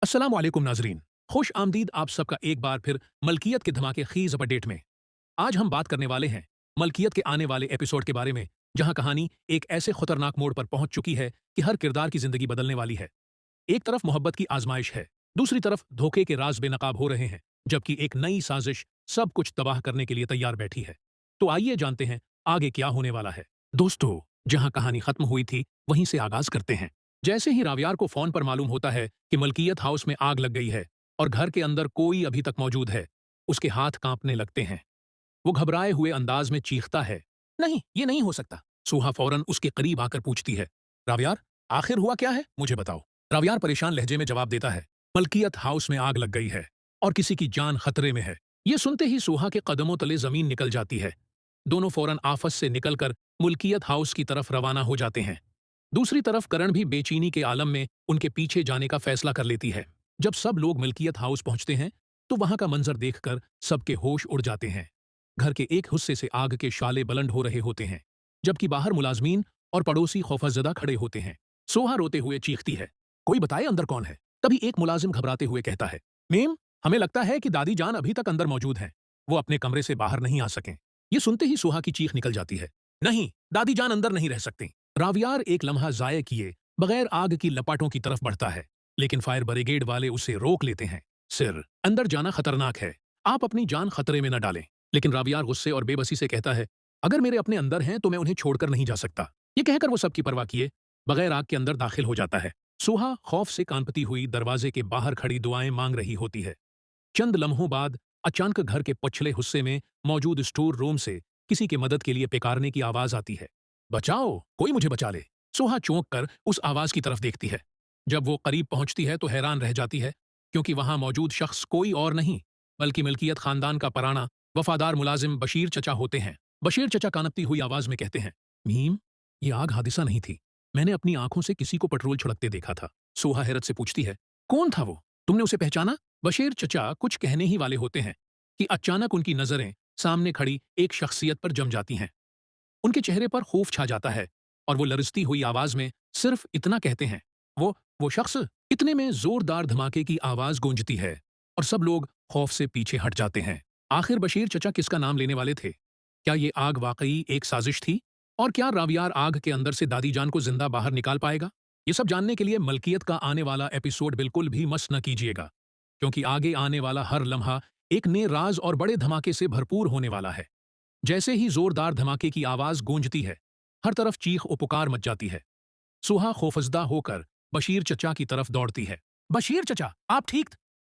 अस्सलाम वालेकुम नाजरीन। खुश आमदीद आप सबका एक बार फिर मलकियत के धमाके खीज अपडेट में। आज हम बात करने वाले हैं मलकियत के आने वाले एपिसोड के बारे में, जहां कहानी एक ऐसे खतरनाक मोड़ पर पहुंच चुकी है कि हर किरदार की जिंदगी बदलने वाली है। एक तरफ मोहब्बत की आजमाइश है, दूसरी तरफ धोखे के राज बेनकाब हो रहे हैं, जबकि एक नई साजिश सब कुछ तबाह करने के लिए तैयार बैठी है। तो आइए जानते हैं आगे क्या होने वाला है। दोस्तों, जहां कहानी खत्म हुई थी वहीं से आगाज करते हैं। जैसे ही रावियार को फोन पर मालूम होता है कि मलकियत हाउस में आग लग गई है और घर के अंदर कोई अभी तक मौजूद है, उसके हाथ कांपने लगते हैं। वो घबराए हुए अंदाज में चीखता है, नहीं, ये नहीं हो सकता। सुहा फौरन उसके करीब आकर पूछती है, रावियार, आखिर हुआ क्या है, मुझे बताओ। रावियार परेशान लहजे में जवाब देता है, मलकियत हाउस में आग लग गई है और किसी की जान खतरे में है। ये सुनते ही सुहा के कदमों तले जमीन निकल जाती है। दोनों फौरन आफस से निकलकर मुल्कियत हाउस की तरफ रवाना हो जाते हैं। दूसरी तरफ करण भी बेचैनी के आलम में उनके पीछे जाने का फैसला कर लेती है। जब सब लोग मिल्कियत हाउस पहुंचते हैं तो वहां का मंजर देखकर सबके होश उड़ जाते हैं। घर के एक हिस्से से आग के शाले बुलंद हो रहे होते हैं, जबकि बाहर मुलाजमीन और पड़ोसी खौफजदा खड़े होते हैं। सोहा रोते हुए चीखती है, कोई बताए अंदर कौन है। तभी एक मुलाजिम घबराते हुए कहता है, मेम, हमें लगता है कि दादी जान अभी तक अंदर मौजूद हैं। वो अपने कमरे से बाहर नहीं आ सकें। ये सुनते ही सोहा की चीख निकल जाती है, नहीं, दादी जान अंदर नहीं रह सकती। रावियार एक लम्हा जाये किए बगैर आग की लपाटों की तरफ बढ़ता है, लेकिन फायर ब्रिगेड वाले उसे रोक लेते हैं। सिर, अंदर जाना खतरनाक है, आप अपनी जान खतरे में न डालें। लेकिन रावियार गुस्से और बेबसी से कहता है, अगर मेरे अपने अंदर हैं तो मैं उन्हें छोड़कर नहीं जा सकता। ये कहकर वो सबकी परवाह किए बगैर आग के अंदर दाखिल हो जाता है। सुहा खौफ से कांपती हुई दरवाजे के बाहर खड़ी दुआएं मांग रही होती है। चंद लम्हों बाद अचानक घर के पछले हिस्से में मौजूद स्टोर रूम से किसी की मदद के लिए पुकारने की आवाज आती है, बचाओ, कोई मुझे बचा ले। सोहा चौंक कर उस आवाज की तरफ देखती है। जब वो करीब पहुंचती है तो हैरान रह जाती है, क्योंकि वहां मौजूद शख्स कोई और नहीं बल्कि मिल्कियत खानदान का पराना वफादार मुलाजिम बशीर चचा होते हैं। बशीर चचा कानपती हुई आवाज में कहते हैं, मीम, ये आग हादिसा नहीं थी, मैंने अपनी आंखों से किसी को पेट्रोल छिड़कते देखा था। सोहा हैरत से पूछती है, कौन था वो, तुमने उसे पहचाना? बशीर चचा कुछ कहने ही वाले होते हैं कि अचानक उनकी नजरें सामने खड़ी एक शख्सियत पर जम जाती हैं। उनके चेहरे पर खौफ छा जाता है और वो लरजती हुई आवाज में सिर्फ इतना कहते हैं, वो शख्स। इतने में जोरदार धमाके की आवाज गूंजती है और सब लोग खौफ से पीछे हट जाते हैं। आखिर बशीर चचा किसका नाम लेने वाले थे? क्या ये आग वाकई एक साजिश थी? और क्या रावियार आग के अंदर से दादी जान को जिंदा बाहर निकाल पाएगा? ये सब जानने के लिए मलकियत का आने वाला एपिसोड बिल्कुल भी मिस न कीजिएगा, क्योंकि आगे आने वाला हर लम्हा एक नए राज और बड़े धमाके से भरपूर होने वाला है। जैसे ही जोरदार धमाके की आवाज गूंजती है, हर तरफ चीख और पुकार मच जाती है। सुहा खौफजदा होकर बशीर चचा की तरफ दौड़ती है, बशीर चचा, आप ठीक